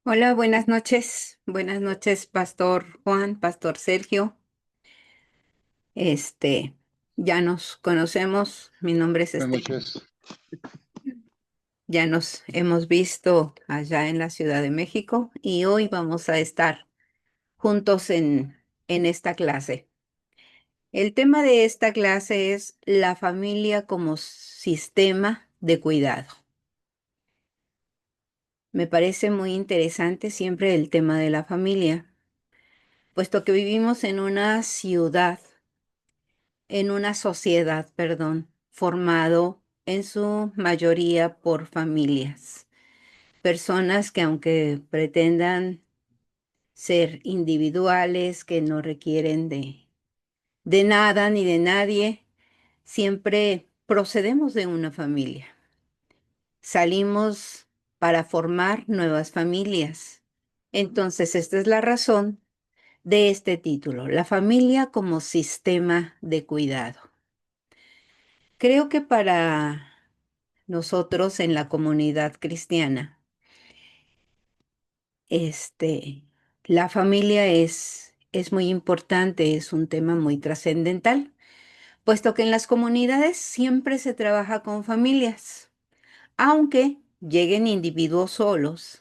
Hola, buenas noches. Buenas noches, Pastor Juan, Pastor Sergio. Este, ya nos conocemos. Mi nombre es Buenas noches. Ya nos hemos visto allá en la Ciudad de México y hoy vamos a estar juntos en esta clase. El tema de esta clase es la familia como sistema de cuidado. Me parece muy interesante siempre el tema de la familia, puesto que vivimos en una sociedad, perdón, formado en su mayoría por familias. Personas que aunque pretendan ser individuales, que no requieren de nada ni de nadie, siempre procedemos de una familia. Salimos para formar nuevas familias. Entonces, esta es la razón de este título, la familia como sistema de cuidado. Creo que para nosotros en la comunidad cristiana, este, la familia es muy importante, es un tema muy trascendental, puesto que en las comunidades siempre se trabaja con familias, aunque lleguen individuos solos.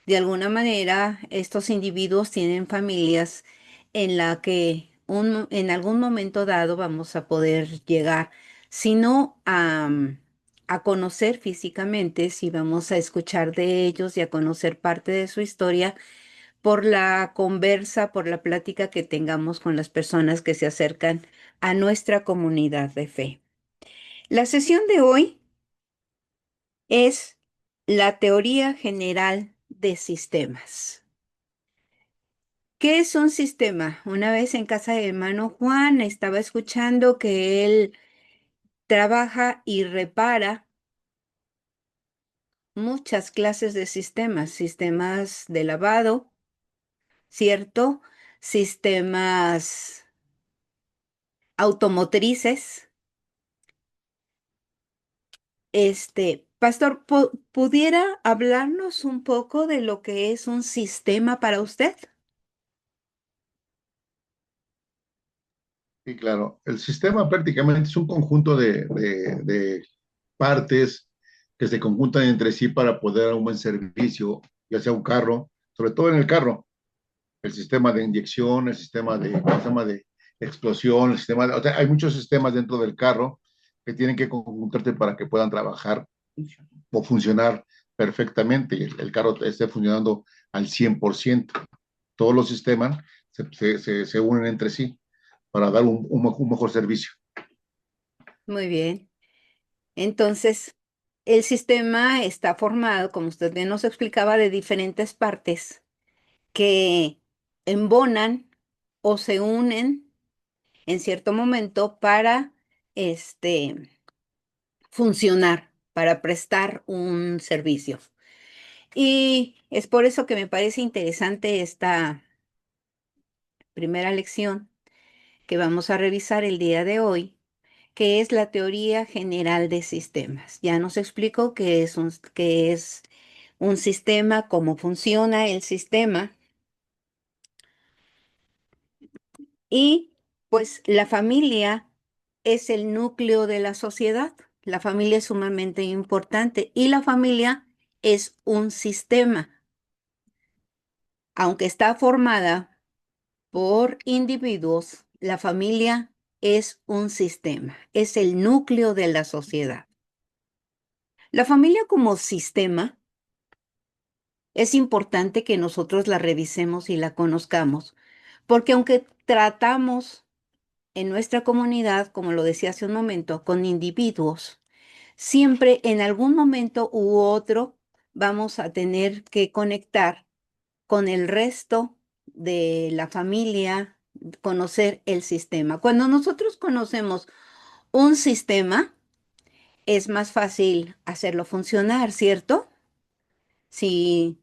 De alguna manera, estos individuos tienen familias en la que en algún momento dado vamos a poder llegar, si no a conocer físicamente, si vamos a escuchar de ellos y a conocer parte de su historia por la conversa, por la plática que tengamos con las personas que se acercan a nuestra comunidad de fe. La sesión de hoy es la teoría general de sistemas. ¿Qué es un sistema? Una vez en casa del hermano Juan estaba escuchando que él trabaja y repara muchas clases de sistemas, sistemas de lavado, ¿cierto? Sistemas automotrices. Pastor, ¿pudiera hablarnos un poco de lo que es un sistema para usted? Sí, claro. El sistema prácticamente es un conjunto de partes que se conjuntan entre sí para poder dar un buen servicio, ya sea un carro, sobre todo en el carro, el sistema de inyección, el sistema de explosión, o sea, hay muchos sistemas dentro del carro que tienen que conjuntarse para que puedan trabajar o funcionar perfectamente y el carro esté funcionando al 100%. Todos los sistemas se unen entre sí para dar un mejor servicio. Muy bien. Entonces, el sistema está formado, como usted bien nos explicaba, de diferentes partes que embonan o se unen en cierto momento para este, funcionar, para prestar un servicio. Y es por eso que me parece interesante esta primera lección que vamos a revisar el día de hoy, que es la teoría general de sistemas. Ya nos explicó qué es un sistema, cómo funciona el sistema y pues la familia es el núcleo de la sociedad. La familia es sumamente importante y la familia es un sistema, aunque está formada por individuos, la familia es un sistema, es el núcleo de la sociedad. La familia como sistema es importante que nosotros la revisemos y la conozcamos, porque aunque tratamos en nuestra comunidad, como lo decía hace un momento, con individuos, siempre en algún momento u otro vamos a tener que conectar con el resto de la familia, conocer el sistema. Cuando nosotros conocemos un sistema, es más fácil hacerlo funcionar, ¿cierto? Si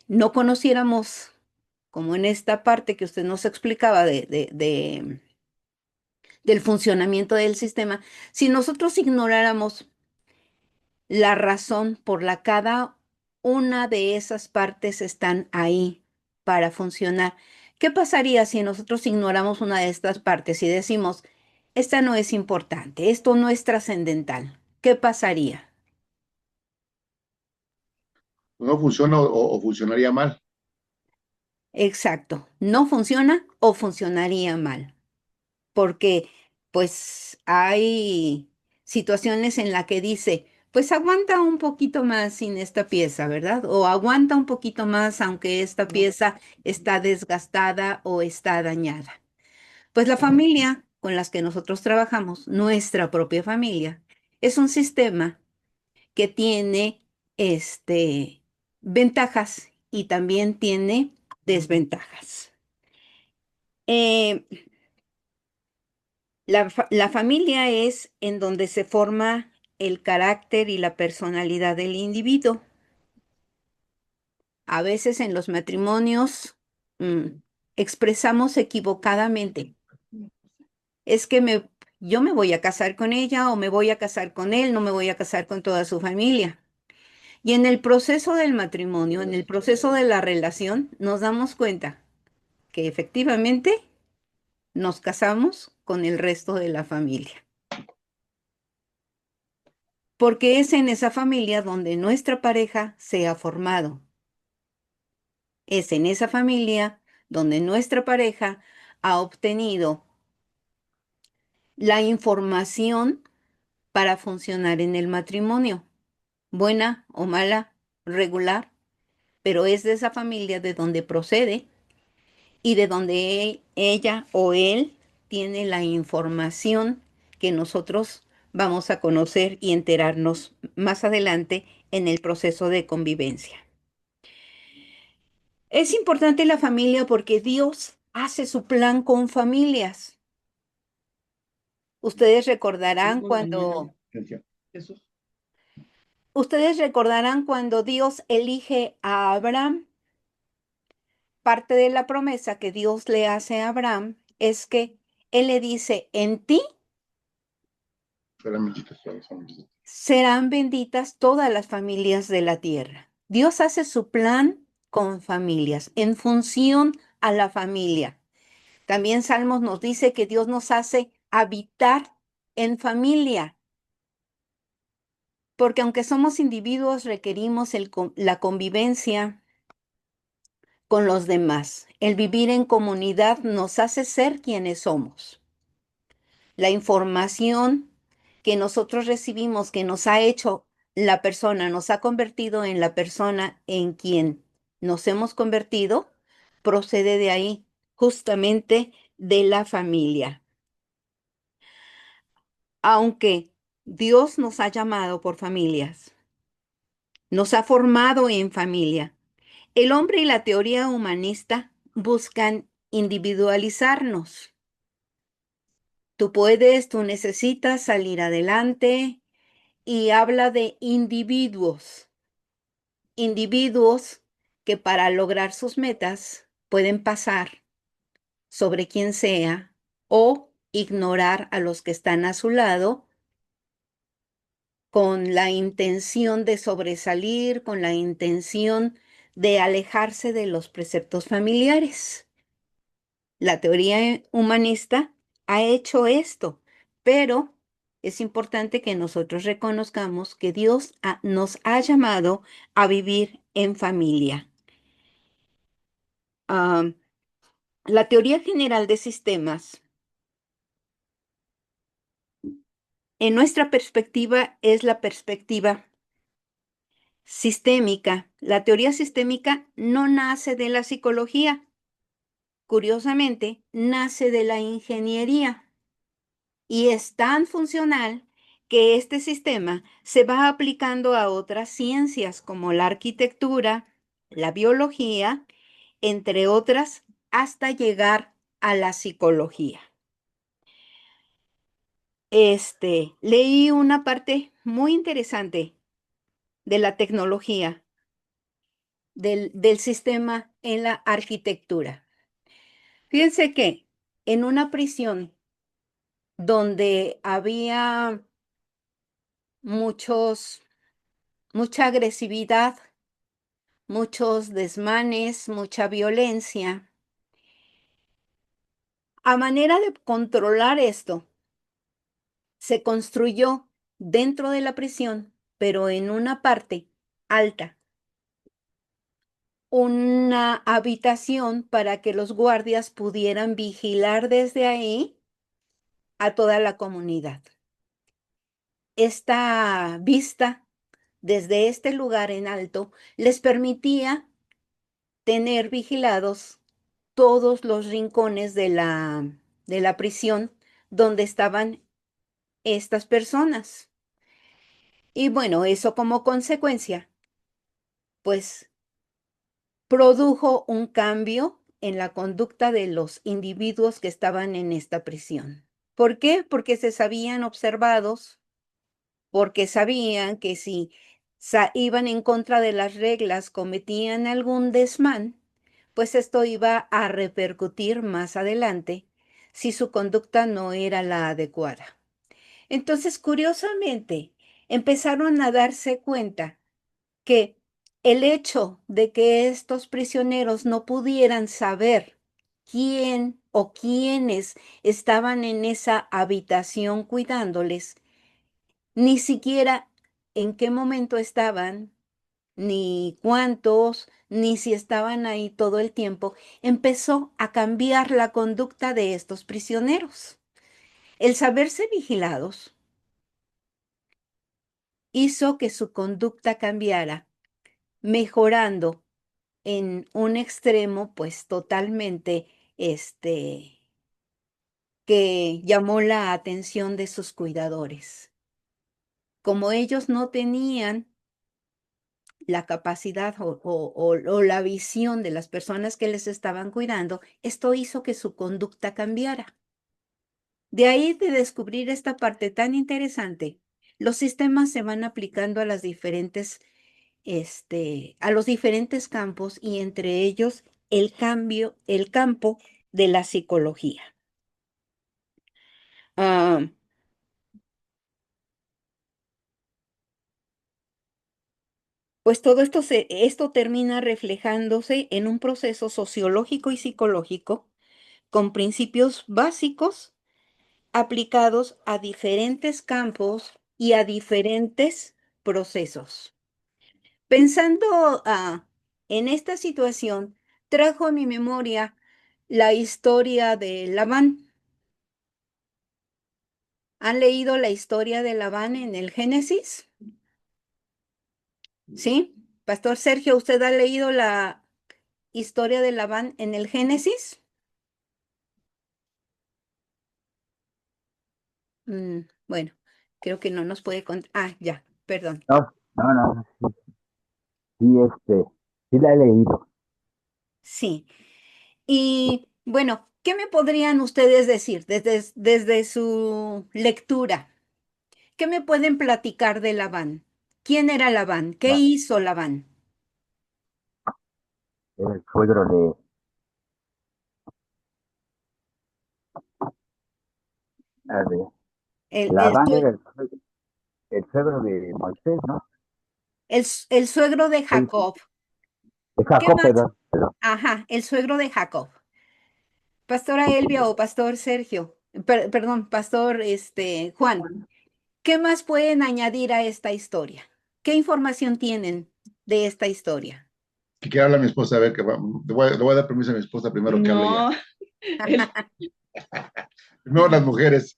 no conociéramos, como en esta parte que usted nos explicaba del funcionamiento del sistema, si nosotros ignoráramos la razón por la cada una de esas partes están ahí para funcionar. ¿Qué pasaría si nosotros ignoramos una de estas partes y decimos, esta no es importante, esto no es trascendental? ¿Qué pasaría? No funciona o funcionaría mal. Exacto, no funciona o funcionaría mal, porque pues hay situaciones en las que dice, pues aguanta un poquito más sin esta pieza, ¿verdad? O aguanta un poquito más aunque esta pieza está desgastada o está dañada. Pues la familia con las que nosotros trabajamos, nuestra propia familia, es un sistema que tiene ventajas y también tiene desventajas. Eh, la familia es en donde se forma el carácter y la personalidad del individuo. A veces en los matrimonios expresamos equivocadamente. Es que yo me voy a casar con ella o me voy a casar con él, no me voy a casar con toda su familia. Y en el proceso del matrimonio, en el proceso de la relación, nos damos cuenta que efectivamente nos casamos con el resto de la familia. Porque es en esa familia donde nuestra pareja se ha formado. Es en esa familia donde nuestra pareja ha obtenido la información para funcionar en el matrimonio, buena o mala, regular, pero es de esa familia de donde procede y de donde ella o él tiene la información que nosotros vamos a conocer y enterarnos más adelante en el proceso de convivencia. Es importante la familia porque Dios hace su plan con familias. Ustedes recordarán cuando, ustedes recordarán cuando Dios elige a Abraham. Parte de la promesa que Dios le hace a Abraham es que Él le dice, en ti serán benditas todas las familias de la tierra. Dios hace su plan con familias, en función a la familia. También Salmos nos dice que Dios nos hace habitar en familia, porque aunque somos individuos, requerimos la convivencia con los demás. El vivir en comunidad nos hace ser quienes somos. La información que nosotros recibimos, que nos ha hecho la persona, nos ha convertido en la persona en quien nos hemos convertido, procede de ahí, justamente de la familia. Aunque Dios nos ha llamado por familias, nos ha formado en familia, el hombre y la teoría humanista buscan individualizarnos. Tú puedes, tú necesitas salir adelante y habla de individuos, individuos que para lograr sus metas pueden pasar sobre quien sea o ignorar a los que están a su lado con la intención de sobresalir, con la intención de alejarse de los preceptos familiares. La teoría humanista ha hecho esto, pero es importante que nosotros reconozcamos que Dios nos ha llamado a vivir en familia. Ah, la teoría general de sistemas, en nuestra perspectiva, es la perspectiva sistémica. La teoría sistémica no nace de la psicología, curiosamente, nace de la ingeniería y es tan funcional que este sistema se va aplicando a otras ciencias como la arquitectura, la biología, entre otras, hasta llegar a la psicología. Leí una parte muy interesante de la tecnología del sistema en la arquitectura. Fíjense que en una prisión donde había mucha agresividad muchos desmanes, mucha violencia. A manera de controlar esto, se construyó dentro de la prisión, pero en una parte alta, una habitación para que los guardias pudieran vigilar desde ahí a toda la comunidad. Esta vista desde este lugar en alto les permitía tener vigilados todos los rincones de la prisión donde estaban estas personas. Y bueno, eso como consecuencia, pues produjo un cambio en la conducta de los individuos que estaban en esta prisión. ¿Por qué? Porque se sabían observados, porque sabían que si iban en contra de las reglas, cometían algún desmán, pues esto iba a repercutir más adelante si su conducta no era la adecuada. Entonces, curiosamente, empezaron a darse cuenta que el hecho de que estos prisioneros no pudieran saber quién o quiénes estaban en esa habitación cuidándoles, ni siquiera en qué momento estaban, ni cuántos, ni si estaban ahí todo el tiempo, empezó a cambiar la conducta de estos prisioneros. El saberse vigilados hizo que su conducta cambiara, mejorando en un extremo, pues totalmente, que llamó la atención de sus cuidadores. Como ellos no tenían la capacidad o la visión de las personas que les estaban cuidando, esto hizo que su conducta cambiara. De ahí de descubrir esta parte tan interesante, los sistemas se van aplicando a las diferentes, a los diferentes campos y entre ellos el campo de la psicología. Ah, pues todo esto termina reflejándose en un proceso sociológico y psicológico con principios básicos aplicados a diferentes campos y a diferentes procesos. Pensando en esta situación, trajo a mi memoria la historia de Labán. ¿Han leído la historia de Labán en el Génesis? ¿Sí? Pastor Sergio, ¿usted ha leído la historia de Labán en el Génesis? Bueno, creo que no nos puede contar. Ah, ya, perdón. No, no, no, sí, sí la he leído. Sí. Y bueno, ¿qué me podrían ustedes decir desde su lectura? ¿Qué me pueden platicar de Labán? ¿Quién era Labán? ¿Qué No, hizo Labán? era el suegro de El, el, Labán, sue- era el suegro de Moisés, ¿no? el suegro de Sí, Jacob. de ¿Qué Jacob, más? perdón. Ajá, el suegro de Jacob. Pastora Elvia o Pastor Sergio, perdón, Pastor Juan, ¿qué más pueden añadir a esta historia? ¿Qué información tienen de esta historia? Que habla mi esposa, a ver, le voy a dar permiso a mi esposa primero que hable ella. No, el- Primero las mujeres.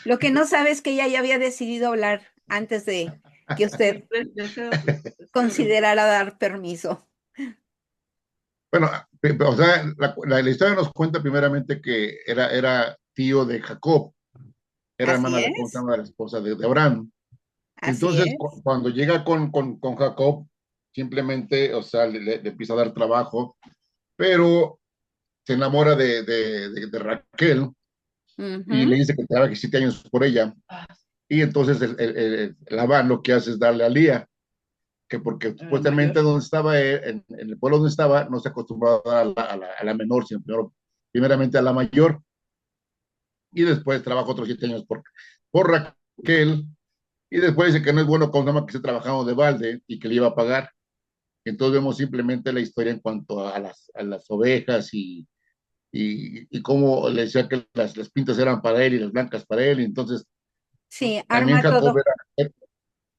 Lo que no sabe es que ella ya había decidido hablar antes de que usted deseo considerara dar permiso. Bueno, o sea, la historia nos cuenta primeramente que era tío de Jacob, era Así hermana de, ¿cómo se es, llama? De la esposa de Abraham. así Entonces, es. cuando llega con Jacob, simplemente, o sea, le empieza a dar trabajo, pero se enamora de Raquel y le Ujú, dice que trabaje 7 años por ella. Y entonces Labán lo que hace es darle a Lía, que porque mayor. supuestamente donde estaba en el pueblo donde estaba, no se acostumbraba a dar a la menor, sino primeramente a la mayor, y después trabaja otros 7 años por Raquel, y después dice que no es bueno con que esté trabajando de balde y que le iba a pagar. Entonces vemos simplemente la historia en cuanto a las ovejas y cómo le decía que las pintas eran para él y las blancas para él. Entonces Sí, también arma Jacob todo.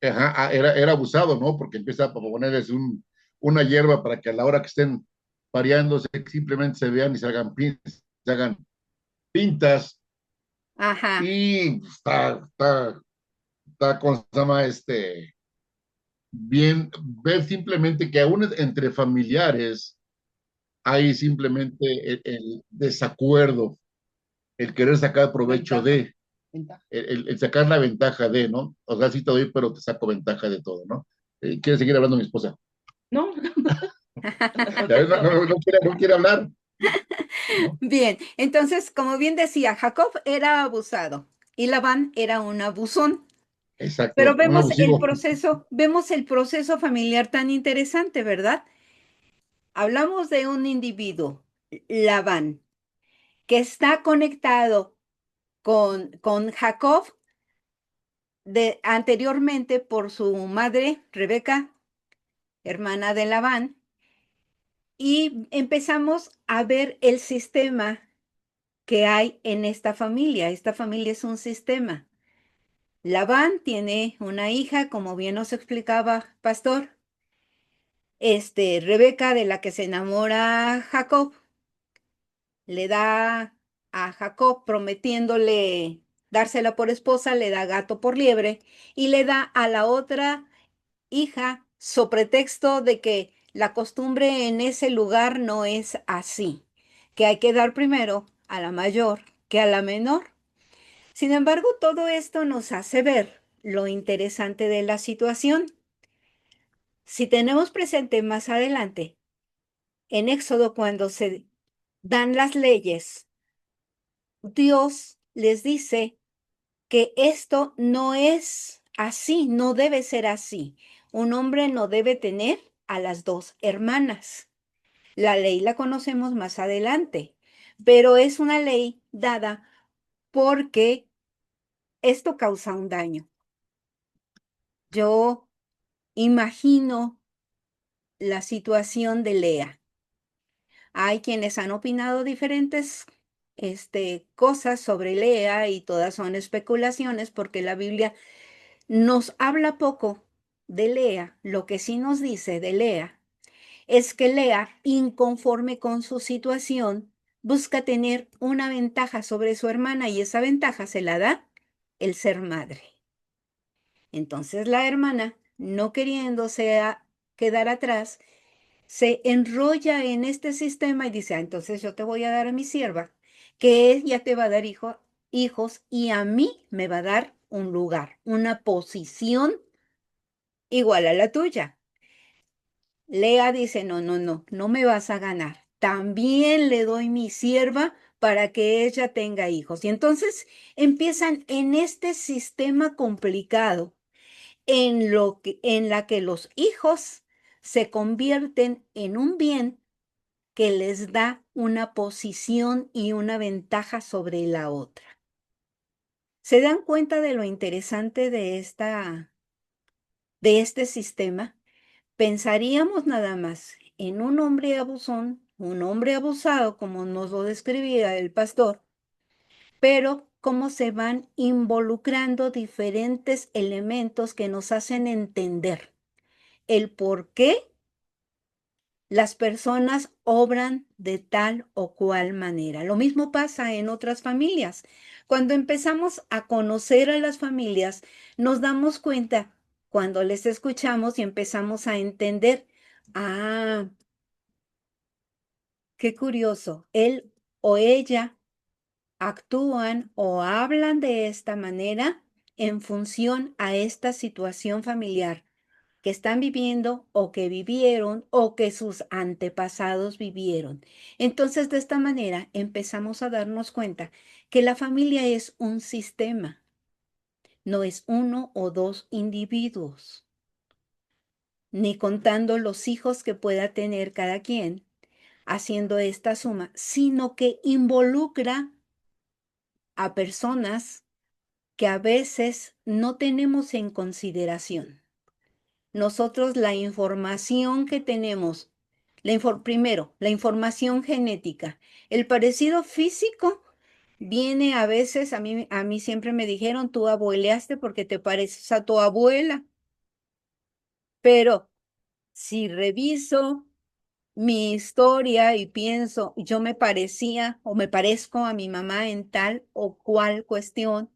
era abusado, ¿no? Porque empieza a ponerles una hierba para que a la hora que estén pareándose simplemente se vean y se hagan pintas Ajá. y está ¿cómo se llama? Bien, ver simplemente que aún entre familiares hay simplemente el desacuerdo, el querer sacar provecho el sacar la ventaja de, ¿no? O sea, sí te doy, pero te saco ventaja de todo, ¿no? ¿Quiere seguir hablando mi esposa? No, Ya ves, no quiere hablar, ¿no? Bien, entonces, como bien decía, Jacob era abusado y Labán era un abusón. Pero Exacto, un abusivo. vemos el proceso familiar tan interesante, ¿verdad? Hablamos de un individuo, Labán, que está conectado con Jacob anteriormente por su madre, Rebeca, hermana de Labán, y empezamos a ver el sistema que hay en esta familia. Esta familia es un sistema. Labán tiene una hija, como bien nos explicaba Pastor, Rebeca, de la que se enamora Jacob, le da a Jacob prometiéndole dársela por esposa, le da gato por liebre y le da a la otra hija so pretexto de que la costumbre en ese lugar no es así, que hay que dar primero a la mayor que a la menor. Sin embargo, todo esto nos hace ver lo interesante de la situación. Si tenemos presente más adelante, en Éxodo, cuando se dan las leyes, Dios les dice que esto no es así, no debe ser así. Un hombre no debe tener a las dos hermanas. La ley la conocemos más adelante, pero es una ley dada porque esto causa un daño. Yo imagino la situación de Lea. Hay quienes han opinado diferentes cosas sobre Lea y todas son especulaciones porque la Biblia nos habla poco de Lea. Lo que sí nos dice de Lea es que Lea, inconforme con su situación, busca tener una ventaja sobre su hermana y esa ventaja se la da el ser madre. Entonces la hermana, no queriéndose quedar atrás, se enrolla en este sistema y dice, ah, entonces yo te voy a dar a mi sierva, que ella te va a dar hijos y a mí me va a dar un lugar, una posición igual a la tuya. Lea dice, no, no, no, no me vas a ganar. También le doy mi sierva para que ella tenga hijos. Y entonces empiezan en este sistema complicado en la que los hijos se convierten en un bien que les da una posición y una ventaja sobre la otra. ¿Se dan cuenta de lo interesante de este sistema? Pensaríamos nada más en un hombre abusón, un hombre abusado, como nos lo describía el pastor, pero cómo se van involucrando diferentes elementos que nos hacen entender el por qué las personas obran de tal o cual manera. Lo mismo pasa en otras familias. Cuando empezamos a conocer a las familias, nos damos cuenta cuando les escuchamos y empezamos a entender, ah, qué curioso, él o ella actúan o hablan de esta manera en función a esta situación familiar que están viviendo o que vivieron o que sus antepasados vivieron. Entonces, de esta manera empezamos a darnos cuenta que la familia es un sistema, no es uno o dos individuos, ni contando los hijos que pueda tener cada quien haciendo esta suma, sino que involucra a personas que a veces no tenemos en consideración. nosotros la información que tenemos, primero, la información genética, el parecido físico viene a veces, a mí siempre me dijeron, tú abueleaste porque te pareces a tu abuela, pero si reviso mi historia y pienso, yo me parecía o me parezco a mi mamá en tal o cual cuestión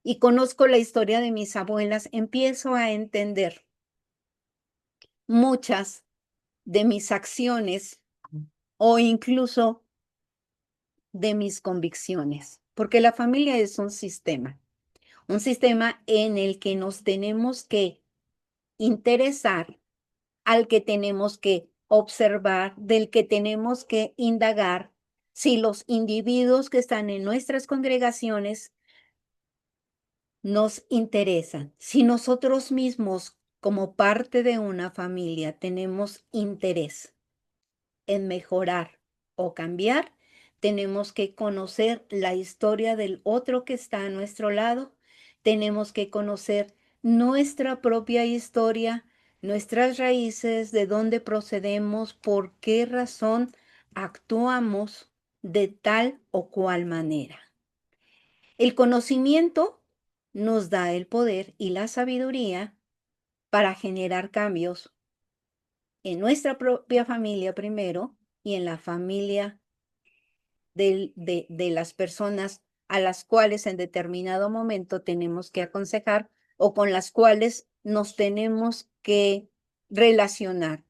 y conozco la historia de mis abuelas, empiezo a entender muchas de mis acciones o incluso de mis convicciones, porque la familia es un sistema en el que nos tenemos que interesar, al que tenemos que observar, del que tenemos que indagar si los individuos que están en nuestras congregaciones nos interesan, si nosotros mismos como parte de una familia tenemos interés en mejorar o cambiar, tenemos que conocer la historia del otro que está a nuestro lado, tenemos que conocer nuestra propia historia, nuestras raíces, de dónde procedemos, por qué razón actuamos de tal o cual manera. El conocimiento nos da el poder y la sabiduría para generar cambios en nuestra propia familia primero y en la familia de las personas a las cuales en determinado momento tenemos que aconsejar o con las cuales nos tenemos que relacionar,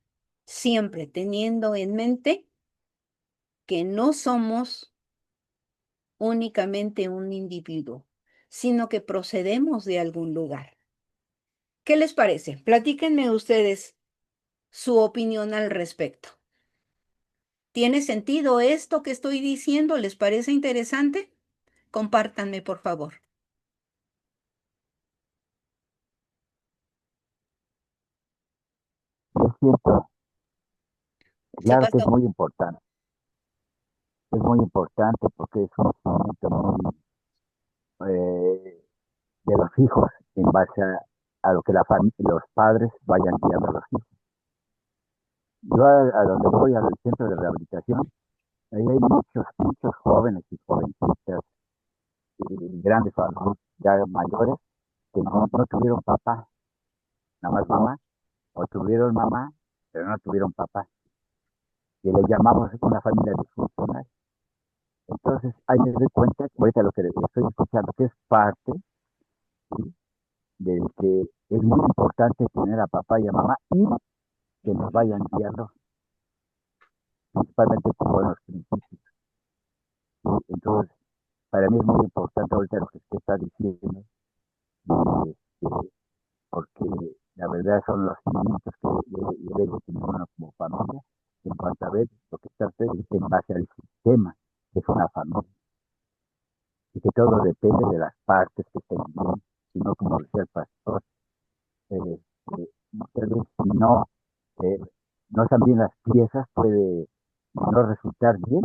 siempre teniendo en mente que no somos únicamente un individuo, sino que procedemos de algún lugar. ¿Qué les parece? Platíquenme ustedes su opinión al respecto. ¿Tiene sentido esto que estoy diciendo? ¿Les parece interesante? Compártanme, por favor. Es cierto, ¿Qué claro que pasó? es muy importante porque es un instrumento muy de los hijos en base a lo que los padres vayan guiando a los hijos. Yo a donde voy, al centro de rehabilitación, ahí hay muchos jóvenes y jovencitas y grandes adultos ya mayores que no tuvieron papá, nada más mamá, o tuvieron mamá, pero no tuvieron papá, que le llamamos una familia disfuncional. Entonces, ahí me doy cuenta, ahorita lo que estoy escuchando, que es parte, ¿sí?, del que es muy importante tener a papá y a mamá y que nos vayan guiando principalmente por buenos principios, ¿sí? Entonces, para mí es muy importante ahorita lo que usted está diciendo, y, porque la verdad son los cimientos que debe de tener uno como familia, en cuanto a ver lo que está usted dice en base al sistema, que es una familia, y que todo depende de las partes que estén bien, sino como decía el pastor, eh, muchas veces si eh, no están bien las piezas, puede no resultar bien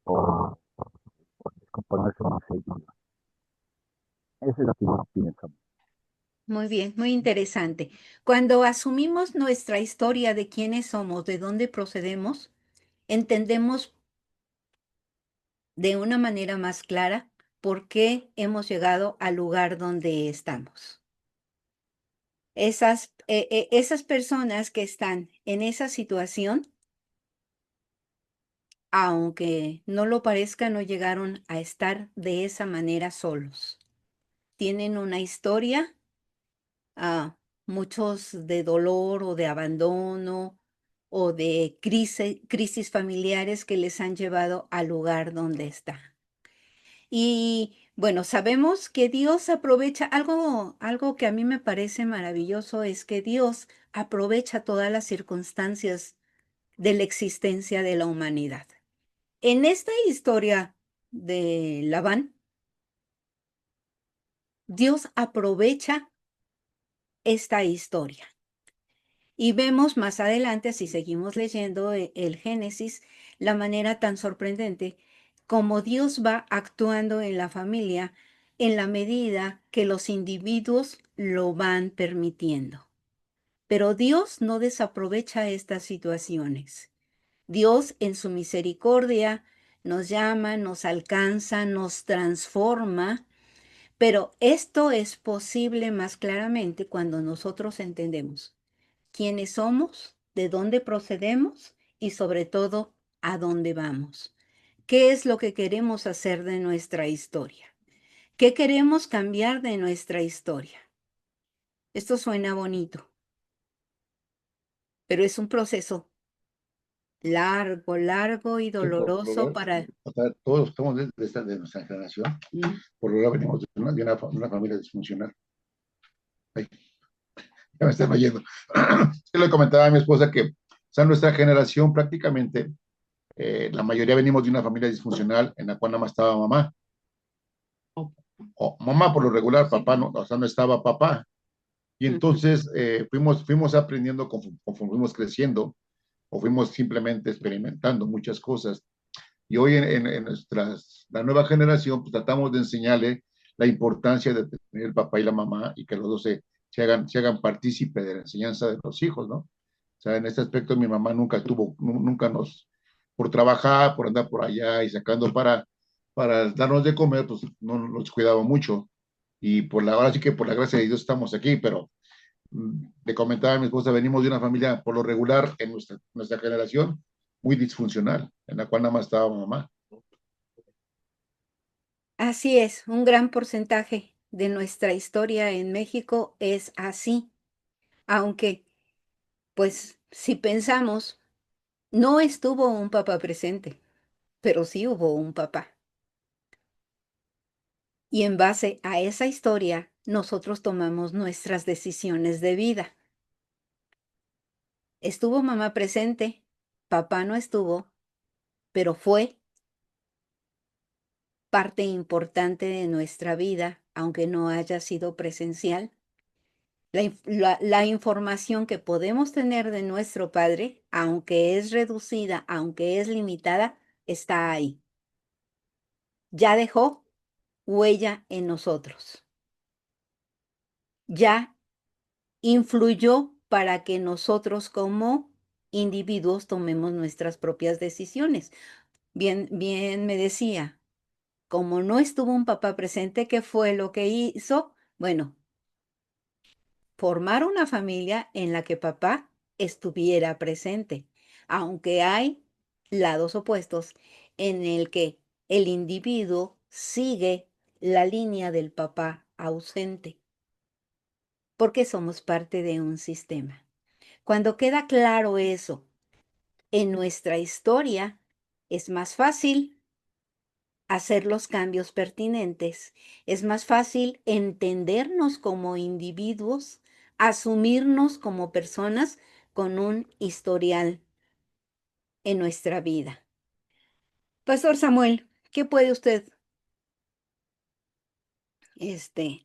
o, o descomponerse muy seguido. Eso es lo que yo pienso. Muy bien, muy interesante. Cuando asumimos nuestra historia de quiénes somos, de dónde procedemos, entendemos de una manera más clara por qué hemos llegado al lugar donde estamos. Esas personas que están en esa situación, aunque no lo parezca, no llegaron a estar de esa manera solos. Tienen una historia, muchos de dolor o de abandono o de crisis familiares que les han llevado al lugar donde están. Y bueno, sabemos que Dios aprovecha algo que a mí me parece maravilloso es que Dios aprovecha todas las circunstancias de la existencia de la humanidad. En esta historia de Labán, Dios aprovecha esta historia. Y vemos más adelante, si seguimos leyendo el Génesis, la manera tan sorprendente como Dios va actuando en la familia en la medida que los individuos lo van permitiendo. Pero Dios no desaprovecha estas situaciones. Dios en su misericordia nos llama, nos alcanza, nos transforma, pero esto es posible más claramente cuando nosotros entendemos quiénes somos, de dónde procedemos y sobre todo a dónde vamos. ¿Qué es lo que queremos hacer de nuestra historia? ¿Qué queremos cambiar de nuestra historia? Esto suena bonito, pero es un proceso largo, largo y Sí, doloroso para... o sea, todos estamos de nuestra generación, por lo venimos de una familia disfuncional. Ay, ya me están oyendo. Sí, le comentaba a mi esposa que, o sea, nuestra generación prácticamente, la mayoría venimos de una familia disfuncional en la cual nada más estaba mamá. O mamá por lo regular, papá no, o sea, no estaba papá. Y entonces fuimos aprendiendo conforme fuimos creciendo o fuimos simplemente experimentando muchas cosas. Y hoy en la nueva generación, pues tratamos de enseñarle la importancia de tener el papá y la mamá y que los dos se hagan partícipe de la enseñanza de los hijos, ¿no? O sea, en este aspecto mi mamá nunca por trabajar, por andar por allá y sacando para darnos de comer, pues no nos cuidaba mucho. Y ahora sí que por la gracia de Dios estamos aquí, pero le comentaba a mi esposa, venimos de una familia, por lo regular, en nuestra generación, muy disfuncional, en la cual nada más estaba mamá. Así es, un gran porcentaje de nuestra historia en México es así, aunque, pues, si pensamos, no estuvo un papá presente, pero sí hubo un papá. Y en base a esa historia, nosotros tomamos nuestras decisiones de vida. Estuvo mamá presente, papá no estuvo, pero fue parte importante de nuestra vida, aunque no haya sido presencial. La información que podemos tener de nuestro Padre, aunque es reducida, aunque es limitada, está ahí. Ya dejó huella en nosotros. Ya influyó para que nosotros como individuos tomemos nuestras propias decisiones. Bien, bien me decía, como no estuvo un papá presente, ¿qué fue lo que hizo? Bueno, formar una familia en la que papá estuviera presente, aunque hay lados opuestos en el que el individuo sigue la línea del papá ausente, porque somos parte de un sistema. Cuando queda claro eso en nuestra historia, es más fácil hacer los cambios pertinentes. Es más fácil entendernos como individuos, asumirnos como personas con un historial en nuestra vida. Pastor Samuel, ¿qué puede usted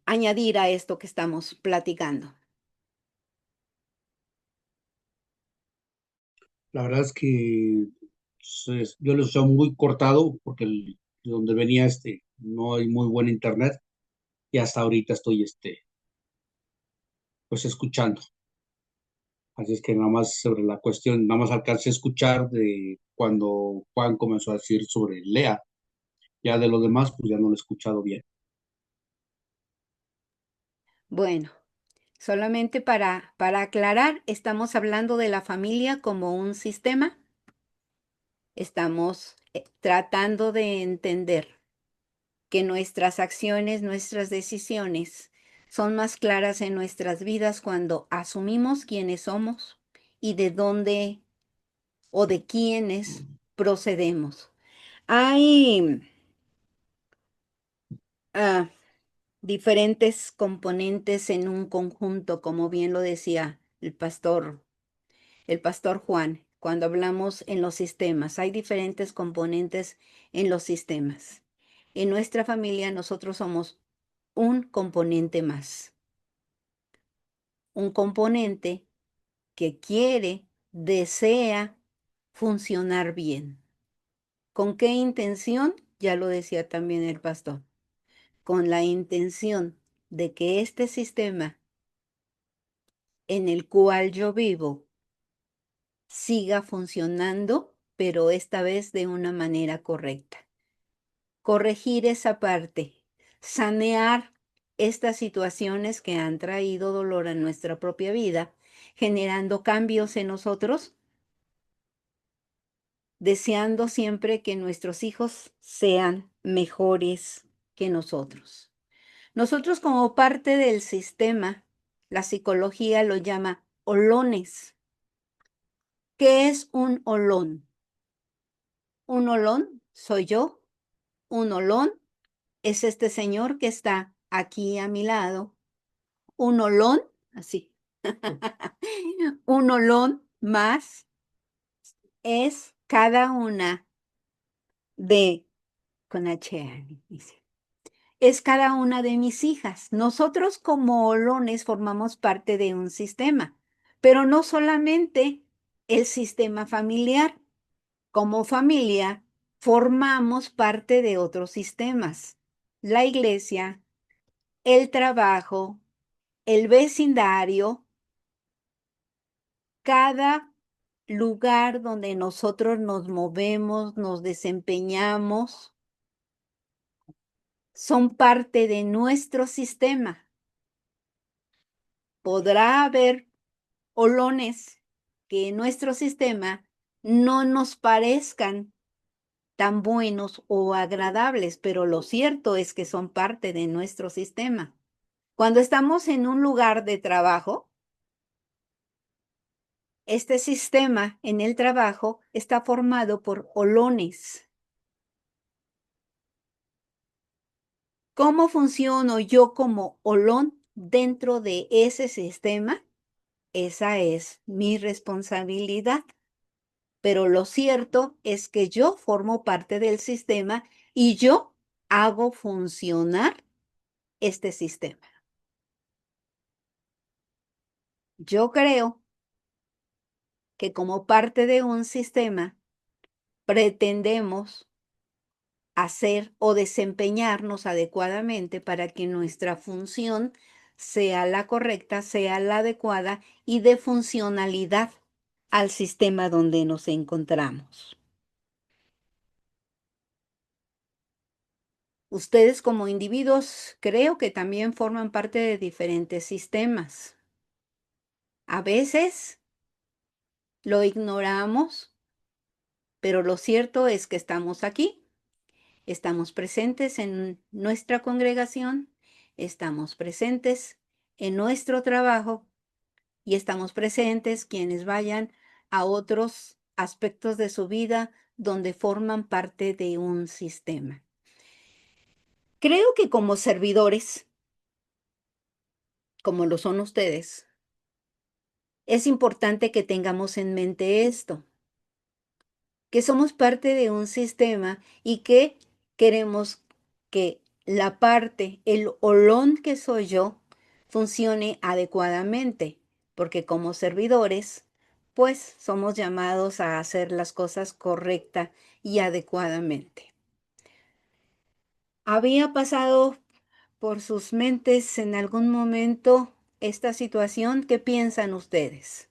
añadir a esto que estamos platicando? La verdad es que yo lo he muy cortado porque de donde venía no hay muy buen internet y hasta ahorita estoy pues escuchando. Así es que nada más sobre la cuestión, nada más alcancé a escuchar de cuando Juan comenzó a decir sobre Lea. Ya de lo demás, pues ya no lo he escuchado bien. Bueno, solamente para aclarar, estamos hablando de la familia como un sistema. Estamos tratando de entender que nuestras acciones, nuestras decisiones son más claras en nuestras vidas cuando asumimos quiénes somos y de dónde o de quiénes procedemos. Hay ah, diferentes componentes en un conjunto, como bien lo decía el pastor Juan, cuando hablamos en los sistemas. Hay diferentes componentes en los sistemas. En nuestra familia nosotros somos un componente más, un componente que quiere, desea funcionar bien. ¿Con qué intención? Ya lo decía también el pastor, con la intención de que este sistema en el cual yo vivo siga funcionando, pero esta vez de una manera correcta. Corregir esa parte, sanear estas situaciones que han traído dolor a nuestra propia vida, generando cambios en nosotros, deseando siempre que nuestros hijos sean mejores que nosotros. Nosotros como parte del sistema, la psicología lo llama olones. ¿Qué es un olón? Un olón soy yo, un olón es este señor que está aquí a mi lado, un olón, así, un olón más es cada una de, con H, dice, es cada una de mis hijas. Nosotros como olones formamos parte de un sistema, pero no solamente el sistema familiar. Como familia, formamos parte de otros sistemas. La iglesia, el trabajo, el vecindario, cada lugar donde nosotros nos movemos, nos desempeñamos, son parte de nuestro sistema. Podrá haber olones que en nuestro sistema no nos parezcan tan buenos o agradables, pero lo cierto es que son parte de nuestro sistema. Cuando estamos en un lugar de trabajo, este sistema en el trabajo está formado por olones. ¿Cómo funciono yo como olón dentro de ese sistema? Esa es mi responsabilidad. Pero lo cierto es que yo formo parte del sistema y yo hago funcionar este sistema. Yo creo que como parte de un sistema pretendemos hacer o desempeñarnos adecuadamente para que nuestra función sea la correcta, sea la adecuada y dé funcionalidad al sistema donde nos encontramos. Ustedes como individuos creo que también forman parte de diferentes sistemas. A veces lo ignoramos, pero lo cierto es que estamos aquí. Estamos presentes en nuestra congregación, estamos presentes en nuestro trabajo y estamos presentes quienes vayan a otros aspectos de su vida donde forman parte de un sistema. Creo que como servidores, como lo son ustedes, es importante que tengamos en mente esto, que somos parte de un sistema y que queremos que la parte, el olón que soy yo, funcione adecuadamente, porque como servidores, pues somos llamados a hacer las cosas correcta y adecuadamente. ¿Había pasado por sus mentes en algún momento esta situación? ¿Qué piensan ustedes?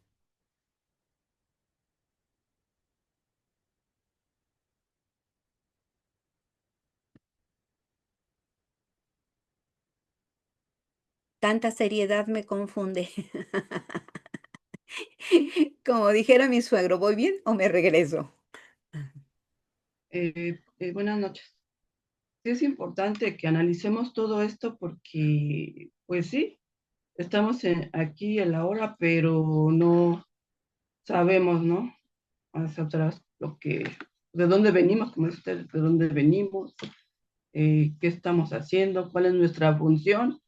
Tanta seriedad me confunde. Como dijera mi suegro, ¿voy bien o me regreso? Buenas noches. Sí es importante que analicemos todo esto porque, pues sí, estamos aquí en la hora, pero no sabemos, ¿no? Hacia atrás de dónde venimos, como dice usted, de dónde venimos, qué estamos haciendo, cuál es nuestra función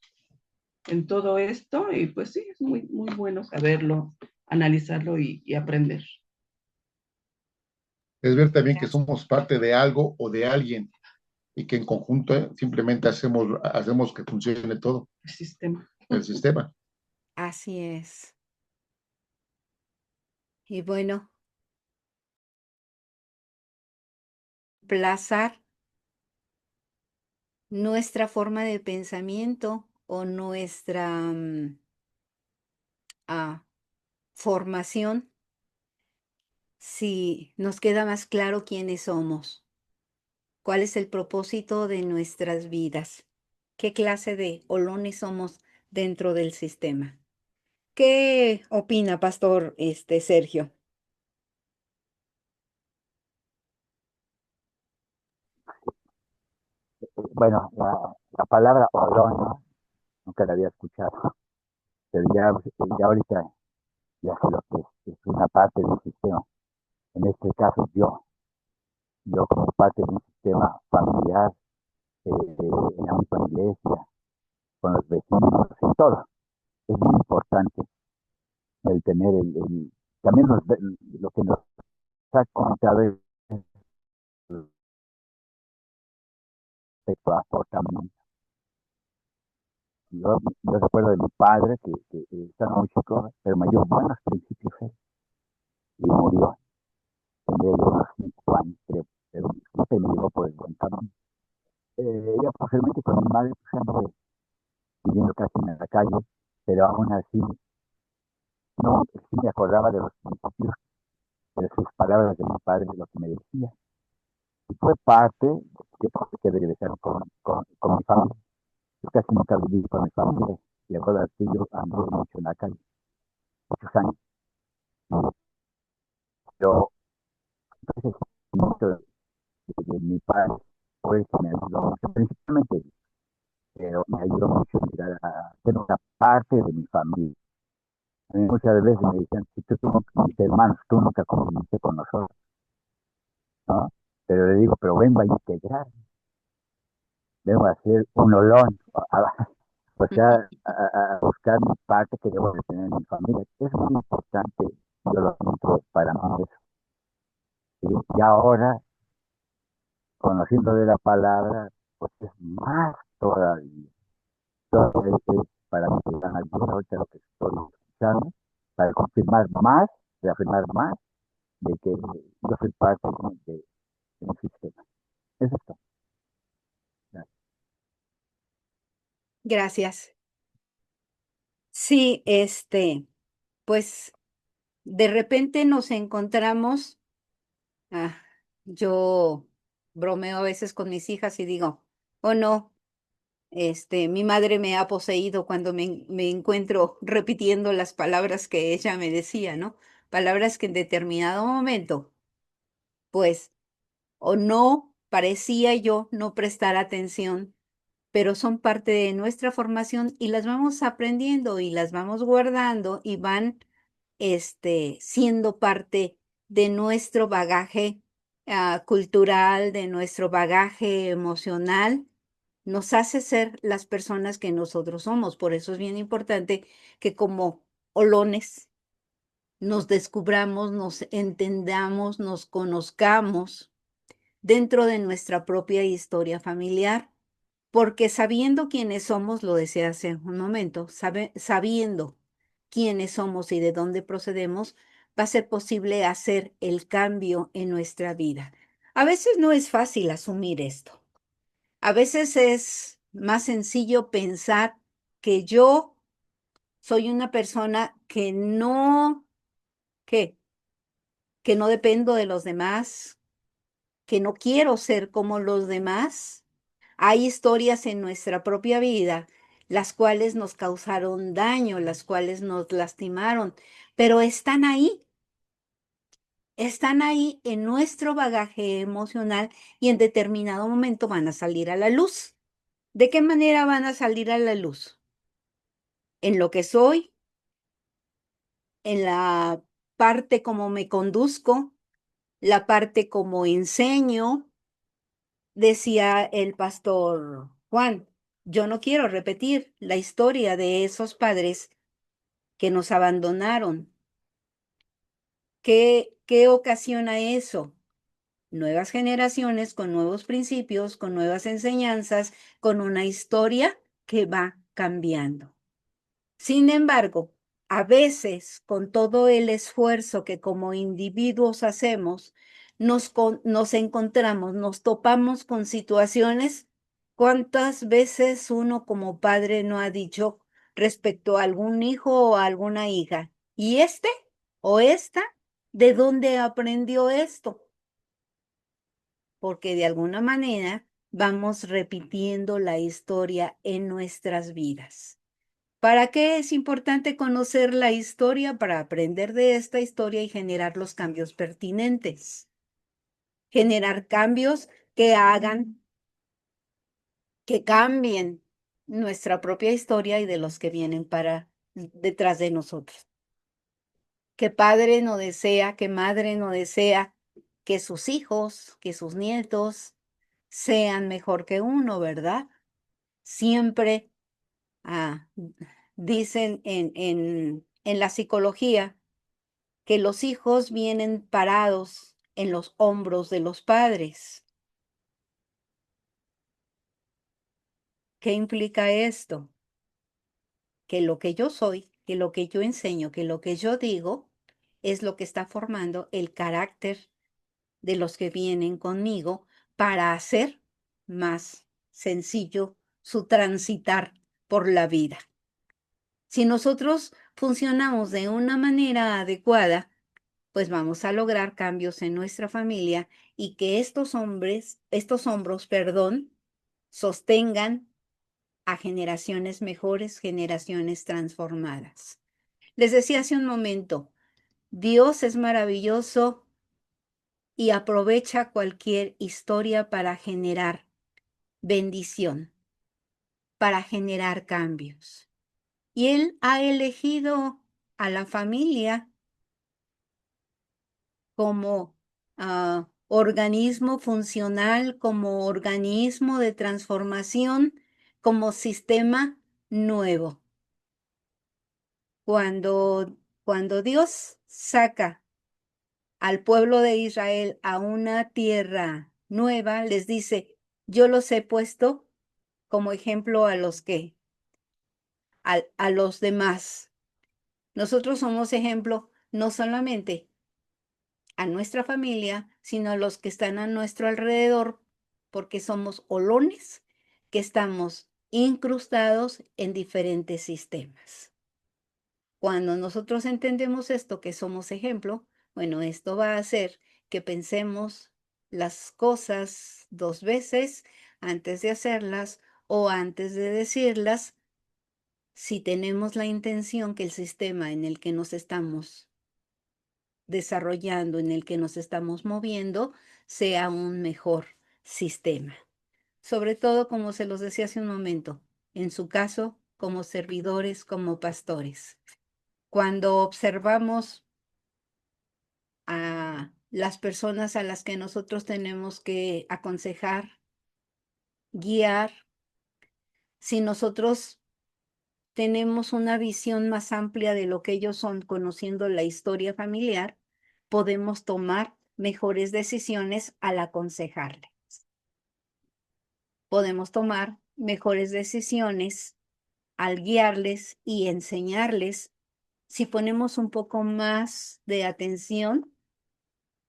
en todo esto, y pues sí, es muy, muy bueno saberlo, analizarlo y aprender. Es ver también que Gracias. somos parte de algo o de alguien y que en conjunto simplemente hacemos que funcione todo El sistema. el sistema. Así es. Y bueno, plazar nuestra forma de pensamiento o nuestra formación si nos queda más claro quiénes somos, cuál es el propósito de nuestras vidas, qué clase de olones somos dentro del sistema. ¿Qué opina, Pastor Sergio? Bueno, la palabra olón, ¿no? Nunca la había escuchado, pero ya ahorita ya sé lo que es una parte del sistema. En este caso, yo como parte de un sistema familiar, en la misma iglesia, con los vecinos, en todo. Es muy importante el tener también lo que nos ha comentado es respecto a comportamiento. Yo recuerdo de mi padre que estaba muy chico, pero me dio buenos principios y murió. Tendría yo unos 5 años, creo, pero no se me llegó por el buen camino. Ya posiblemente con mi madre, pues anduve viviendo casi en la calle, pero aún así, no, sí me acordaba de los principios, de sus palabras de mi padre, de lo que me decía. Y fue parte de que regresar con mi familia. Yo casi nunca viví con mi familia, y ahora sí yo anduve mucho en la calle, muchos años. Pero entonces, mucho de mi padre fue el que me ayudó mucho, principalmente, pero me ayudó mucho a llegar a ser una parte de mi familia. A mí muchas veces me decían, si mis hermanos, tú nunca conviviste con nosotros, ¿no? Pero le digo, pero vengo a integrar, vengo a ser un olón, o sea, a buscar mi parte que debo de tener en mi familia. Es muy importante, yo lo siento para mí eso. Y ahora, conociendo de la palabra, pues es más todavía. Entonces, es para mí que gran ayuda ahorita lo que estoy escuchando, para confirmar más, reafirmar más, de que yo soy parte de un sistema. Eso es todo. Gracias. Sí, pues de repente nos encontramos, ah, yo bromeo a veces con mis hijas y digo, oh no, mi madre me ha poseído cuando me encuentro repitiendo las palabras que ella me decía, ¿no? Palabras que en determinado momento, pues, o no parecía yo no prestar atención, pero son parte de nuestra formación y las vamos aprendiendo y las vamos guardando y van, siendo parte de nuestro bagaje, cultural, de nuestro bagaje emocional, nos hace ser las personas que nosotros somos. Por eso es bien importante que como olones nos descubramos, nos entendamos, nos conozcamos dentro de nuestra propia historia familiar. Porque sabiendo quiénes somos, lo decía hace un momento, sabiendo quiénes somos y de dónde procedemos, va a ser posible hacer el cambio en nuestra vida. A veces no es fácil asumir esto. A veces es más sencillo pensar que yo soy una persona que, que no dependo de los demás, que no quiero ser como los demás. Hay historias en nuestra propia vida las cuales nos causaron daño, las cuales nos lastimaron, pero están ahí en nuestro bagaje emocional y en determinado momento van a salir a la luz. ¿De qué manera van a salir a la luz? En lo que soy, en la parte como me conduzco, la parte como enseño. Decía el pastor Juan, yo no quiero repetir la historia de esos padres que nos abandonaron. ¿Qué ocasiona eso? Nuevas generaciones con nuevos principios, con nuevas enseñanzas, con una historia que va cambiando. Sin embargo, a veces, con todo el esfuerzo que como individuos hacemos, nos encontramos, nos topamos con situaciones. ¿Cuántas veces uno como padre no ha dicho respecto a algún hijo o a alguna hija? ¿Y este? O esta, ¿de dónde aprendió esto? Porque de alguna manera vamos repitiendo la historia en nuestras vidas. ¿Para qué es importante conocer la historia? Para aprender de esta historia y generar los cambios pertinentes. Generar cambios que hagan, que cambien nuestra propia historia y de los que vienen para detrás de nosotros. ¿Qué padre no desea, qué madre no desea que sus hijos, que sus nietos sean mejor que uno, verdad? Siempre dicen en la psicología que los hijos vienen parados en los hombros de los padres. ¿Qué implica esto? Que lo que yo soy, que lo que yo enseño, que lo que yo digo es lo que está formando el carácter de los que vienen conmigo para hacer más sencillo su transitar por la vida. Si nosotros funcionamos de una manera adecuada, pues vamos a lograr cambios en nuestra familia y que estos hombros, sostengan a generaciones mejores, generaciones transformadas. Les decía hace un momento, Dios es maravilloso y aprovecha cualquier historia para generar bendición, para generar cambios. Y Él ha elegido a la familia como organismo funcional, como organismo de transformación, como sistema nuevo. Cuando Dios saca al pueblo de Israel a una tierra nueva, les dice, yo los he puesto como ejemplo a a los demás. Nosotros somos ejemplo no solamente a nuestra familia, sino a los que están a nuestro alrededor, porque somos olones que estamos incrustados en diferentes sistemas. Cuando nosotros entendemos esto, que somos ejemplo, bueno, esto va a hacer que pensemos las cosas dos veces antes de hacerlas o antes de decirlas, si tenemos la intención que el sistema en el que nos estamos desarrollando, en el que nos estamos moviendo, sea un mejor sistema. Sobre todo, como se los decía hace un momento, en su caso, como servidores, como pastores. Cuando observamos a las personas a las que nosotros tenemos que aconsejar, guiar, si nosotros tenemos una visión más amplia de lo que ellos son, conociendo la historia familiar, podemos tomar mejores decisiones al aconsejarles. Podemos tomar mejores decisiones al guiarles y enseñarles si ponemos un poco más de atención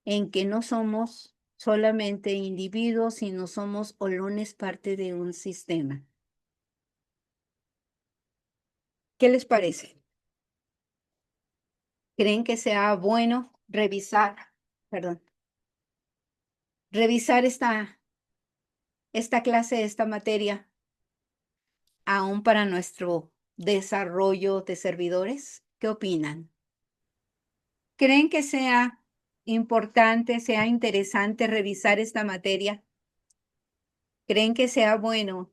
en que no somos solamente individuos, sino somos olones parte de un sistema. ¿Qué les parece? ¿Creen que sea bueno revisar esta clase, esta materia, aún para nuestro desarrollo de servidores? ¿Qué opinan? ¿Creen que sea importante, sea interesante revisar esta materia? ¿Creen que sea bueno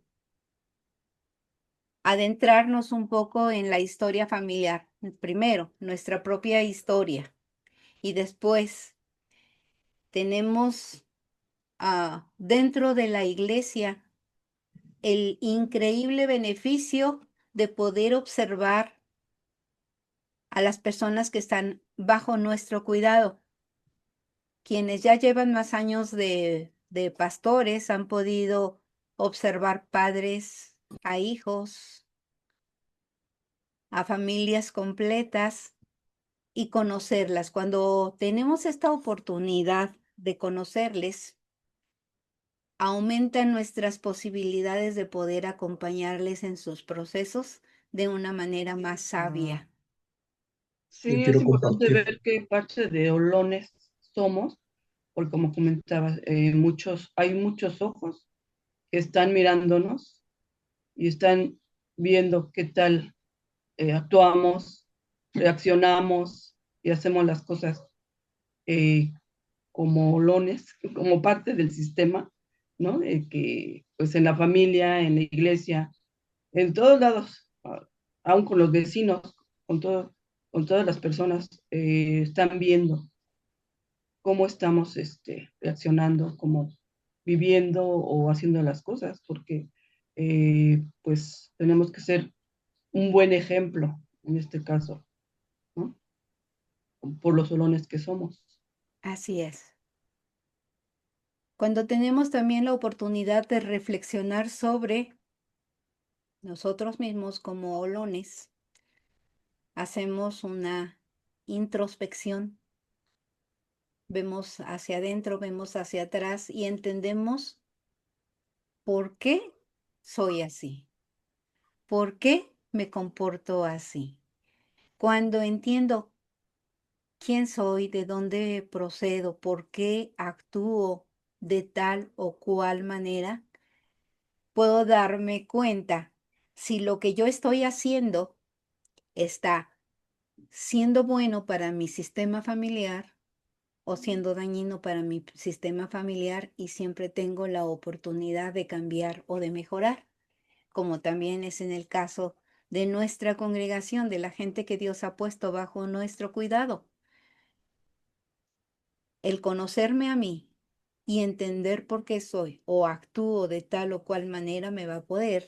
adentrarnos un poco en la historia familiar? Primero, nuestra propia historia. Y después tenemos dentro de la iglesia el increíble beneficio de poder observar a las personas que están bajo nuestro cuidado. Quienes ya llevan más años de pastores han podido observar padres a hijos, a familias completas y conocerlas. Cuando tenemos esta oportunidad de conocerles, aumentan nuestras posibilidades de poder acompañarles en sus procesos de una manera más sabia. Yo Sí, es quiero importante compartir. ver qué parte de Olones somos, porque como comentabas, hay muchos ojos que están mirándonos y están viendo qué tal actuamos, reaccionamos y hacemos las cosas eh, como Olones, como parte del sistema, ¿no? Que pues en la familia, en la iglesia, en todos lados, aún con los vecinos, con todo, con todas las personas, están viendo cómo estamos reaccionando, cómo viviendo o haciendo las cosas, porque pues tenemos que ser un buen ejemplo en este caso, ¿no? Por los solones que somos. Así es. Cuando tenemos también la oportunidad de reflexionar sobre nosotros mismos como olones, hacemos una introspección, vemos hacia adentro, vemos hacia atrás y entendemos por qué soy así, por qué me comporto así. Cuando entiendo quién soy, de dónde procedo, por qué actúo de tal o cual manera, puedo darme cuenta si lo que yo estoy haciendo está siendo bueno para mi sistema familiar o siendo dañino para mi sistema familiar y siempre tengo la oportunidad de cambiar o de mejorar, como también es en el caso de nuestra congregación, de la gente que Dios ha puesto bajo nuestro cuidado. El conocerme a mí y entender por qué soy o actúo de tal o cual manera me va a poder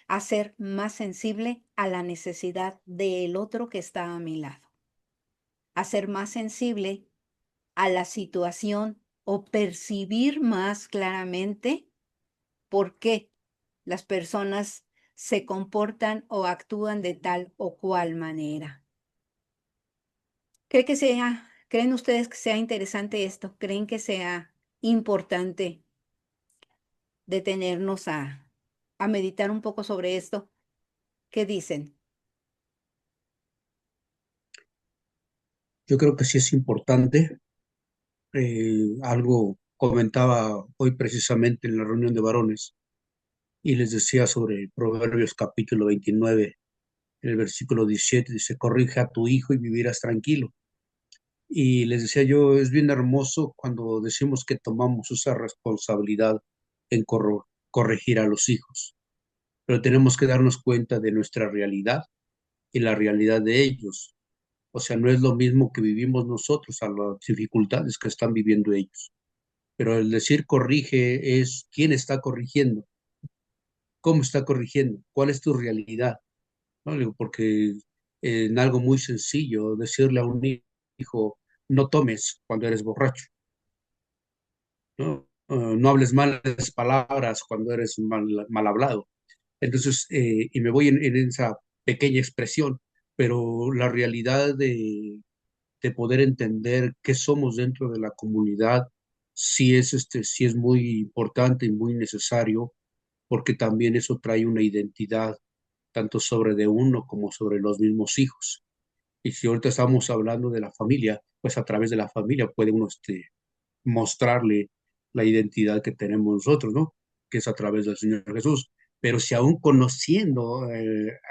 hacer más sensible a la necesidad del otro que está a mi lado, hacer más sensible a la situación o percibir más claramente por qué las personas se comportan o actúan de tal o cual manera. ¿Creen ustedes que sea interesante esto? ¿Creen que sea importante detenernos a meditar un poco sobre esto? ¿Qué dicen? Yo creo que sí es importante. Algo comentaba hoy precisamente en la reunión de varones y les decía sobre Proverbios capítulo 29, el versículo 17, dice, corrige a tu hijo y vivirás tranquilo. Y les decía yo, es bien hermoso cuando decimos que tomamos esa responsabilidad en corregir a los hijos, pero tenemos que darnos cuenta de nuestra realidad y la realidad de ellos. O sea, no es lo mismo que vivimos nosotros a las dificultades que están viviendo ellos. Pero el decir corrige es quién está corrigiendo, cómo está corrigiendo, cuál es tu realidad, ¿no? Digo, porque en algo muy sencillo, decirle a un hijo, no tomes cuando eres borracho, ¿no? No hables malas palabras cuando eres mal hablado. Entonces, y me voy en esa pequeña expresión, pero la realidad de poder entender qué somos dentro de la comunidad sí es muy importante y muy necesario, porque también eso trae una identidad tanto sobre de uno como sobre los mismos hijos. Y si ahorita estamos hablando de la familia, pues a través de la familia puede uno mostrarle la identidad que tenemos nosotros, ¿no? Que es a través del Señor Jesús. Pero si aún conociendo,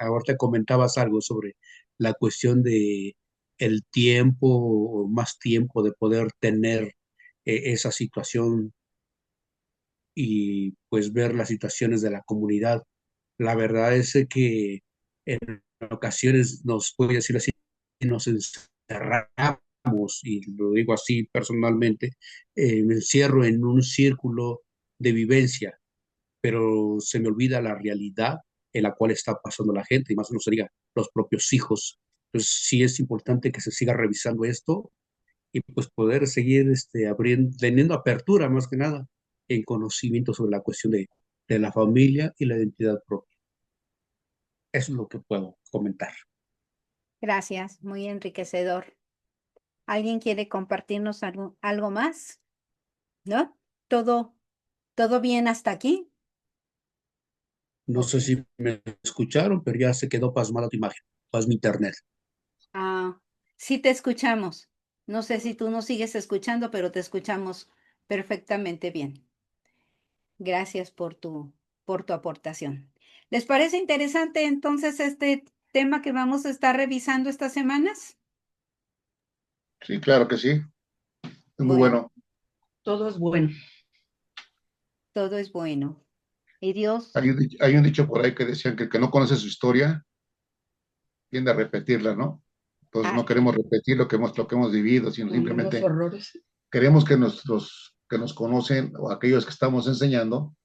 ahorita comentabas algo sobre la cuestión de el tiempo o más tiempo de poder tener esa situación y pues ver las situaciones de la comunidad. La verdad es que en ocasiones nos puede decir así, nos encerramos, y lo digo así personalmente, me encierro en un círculo de vivencia, pero se me olvida la realidad en la cual está pasando la gente, y más no sería los propios hijos. Entonces sí es importante que se siga revisando esto y pues poder seguir abriendo, teniendo apertura más que nada en conocimiento sobre la cuestión de la familia y la identidad propia. Eso es lo que puedo comentar. Gracias, muy enriquecedor. ¿Alguien quiere compartirnos algo más? ¿No? ¿Todo, todo bien hasta aquí? No Ok. sé si me escucharon, pero ya se quedó pasmada tu imagen, pas mi internet. Ah, sí te escuchamos. No sé si tú nos sigues escuchando, pero te escuchamos perfectamente bien. Gracias por tu aportación. ¿Les parece interesante entonces este tema que vamos a estar revisando estas semanas? Sí, claro que sí, es muy Bueno, bueno. Todo es bueno. todo es bueno. Y Dios, Hay un dicho por ahí que decían que el que no conoce su historia tiende a repetirla, ¿no? Entonces no así, queremos repetir lo que hemos vivido, sino Los simplemente horrores. queremos que nuestros que nos conocen o aquellos que estamos enseñando,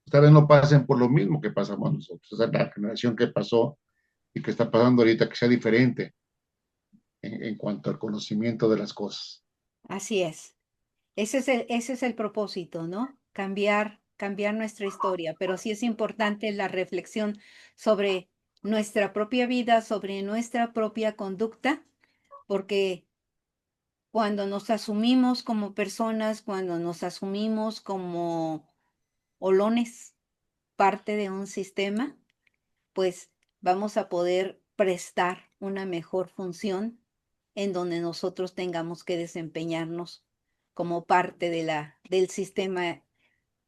esta vez no pasen por lo mismo que pasamos nosotros. Esa es la generación que pasó y que está pasando ahorita, que sea diferente en cuanto al conocimiento de las cosas. así es. Ese es el propósito, ¿no? Cambiar nuestra historia, pero sí es importante la reflexión sobre nuestra propia vida, sobre nuestra propia conducta, porque cuando nos asumimos como personas, cuando nos asumimos como olones, parte de un sistema, pues vamos a poder prestar una mejor función en donde nosotros tengamos que desempeñarnos como parte del sistema,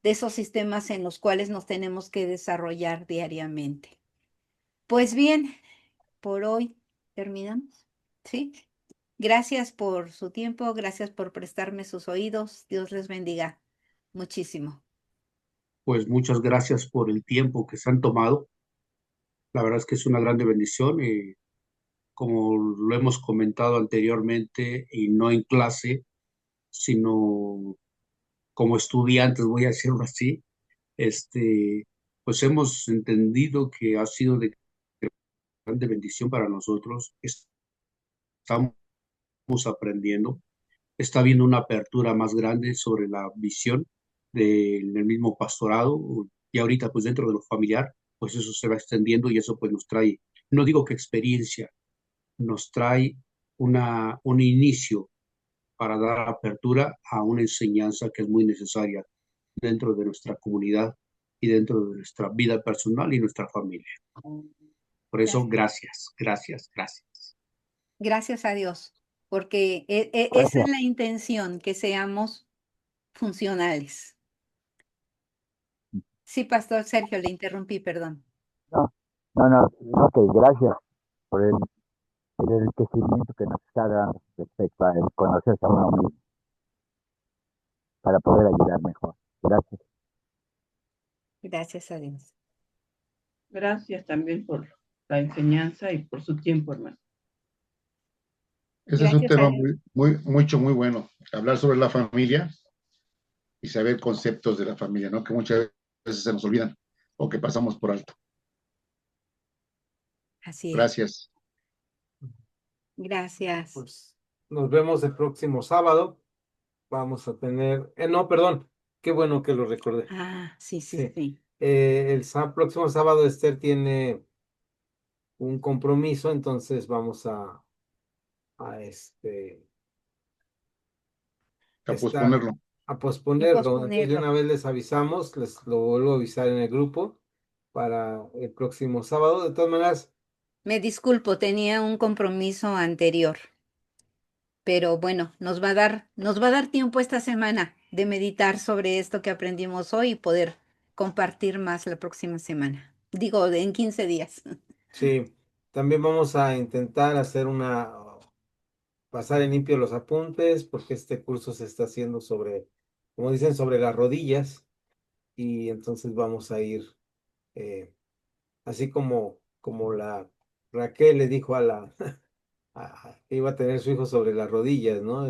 de esos sistemas en los cuales nos tenemos que desarrollar diariamente. Pues bien, por hoy terminamos. ¿Sí? Gracias por su tiempo, gracias por prestarme sus oídos. Dios les bendiga muchísimo. Pues muchas gracias por el tiempo que se han tomado. La verdad es que es una grande bendición. Como lo hemos comentado anteriormente, y no en clase, sino como estudiantes, voy a decirlo así, pues hemos entendido que ha sido de grande bendición para nosotros. Estamos aprendiendo, está habiendo una apertura más grande sobre la visión del mismo pastorado y ahorita pues dentro de lo familiar, pues eso se va extendiendo y eso pues nos trae, no digo que experiencia, nos trae un inicio para dar apertura a una enseñanza que es muy necesaria dentro de nuestra comunidad y dentro de nuestra vida personal y nuestra familia. Por eso, Gracias. gracias, gracias, gracias. Gracias a Dios, porque esa Gracias. es la intención, que seamos funcionales. Sí, Pastor Sergio, le interrumpí, perdón. No, no, ok, gracias por el enriquecimiento que nos está dando respecto a el conocerse a uno mismo para poder ayudar mejor. Gracias. Gracias a Dios. Gracias también por la enseñanza y por su tiempo, hermano. Ese es un Gracias a tema Dios. muy bueno. Hablar sobre la familia y saber conceptos de la familia, ¿no? Que muchas veces se nos olvidan o que pasamos por alto. Así es. Gracias. Gracias. Pues nos vemos el próximo sábado. Vamos a tener, no, perdón, qué bueno que lo recordé. Ah, sí, sí, Sí, sí. próximo sábado Esther tiene un compromiso, entonces vamos a A estar, posponerlo. a Y posponerlo. Entonces de posponerlo. una vez les avisamos, les lo vuelvo a avisar en el grupo para el próximo sábado. De todas maneras, Me disculpo, tenía un compromiso anterior, pero bueno, nos va a dar tiempo esta semana de meditar sobre esto que aprendimos hoy y poder compartir más la próxima semana. Digo, en 15 días. sí, también vamos a intentar hacer pasar en limpio los apuntes, porque este curso se está haciendo sobre, como dicen, sobre las rodillas, y entonces vamos a ir, eh, así como la Raquel le dijo a que iba a tener su hijo sobre las rodillas, ¿no?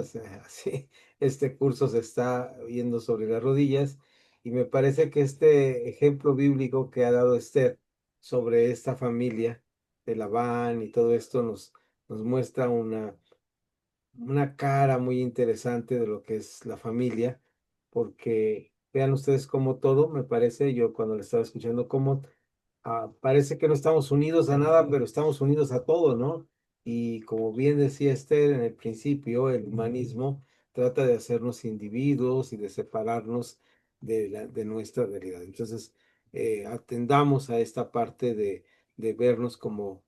Así, este curso se está viendo sobre las rodillas, y me parece que este ejemplo bíblico que ha dado Esther sobre esta familia de Labán y todo esto nos muestra una cara muy interesante de lo que es la familia, porque vean ustedes cómo todo, me parece, yo cuando le estaba escuchando, cómo parece que no estamos unidos a nada, pero estamos unidos a todo, ¿no? Y como bien decía Esther en el principio, el humanismo trata de hacernos individuos y de separarnos de nuestra realidad. Entonces, atendamos a esta parte de vernos como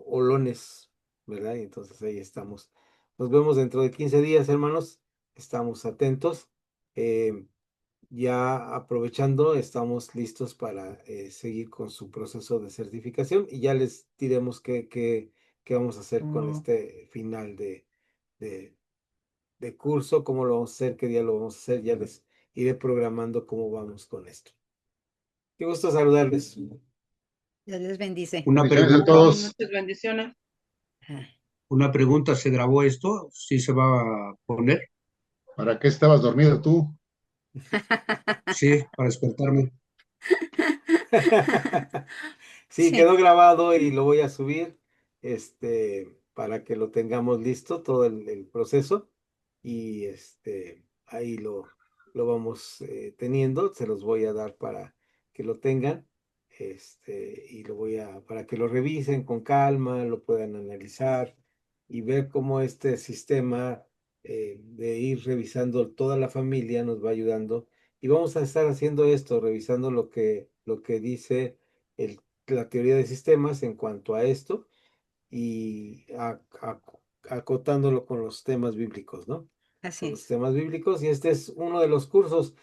olones ¿verdad? Y entonces ahí estamos. Nos vemos dentro de 15 días, hermanos. Estamos atentos. Ya aprovechando, estamos listos para seguir con su proceso de certificación y ya les diremos qué vamos a hacer con este final de, de curso, cómo lo vamos a hacer, qué día lo vamos a hacer, ya les iré programando cómo vamos con esto. Qué gusto saludarles. Dios les bendice. Una Bendiciones a pregunta, todos. Muchas bendiciones. Ah, una pregunta, ¿se grabó esto? ¿Sí se va a poner? ¿Para qué estabas dormido tú? Sí, para despertarme. Sí, Sí, quedó grabado y lo voy a subir, para que lo tengamos listo, todo el proceso, y ahí lo vamos teniendo, se los voy a dar para que lo tengan, y para que lo revisen con calma, lo puedan analizar y ver cómo este sistema de ir revisando toda la familia nos va ayudando. Y vamos a estar haciendo esto, revisando lo que dice el la teoría de sistemas en cuanto a esto y acotándolo con los temas bíblicos, ¿no? así Con los es. temas bíblicos y este es uno de los cursos.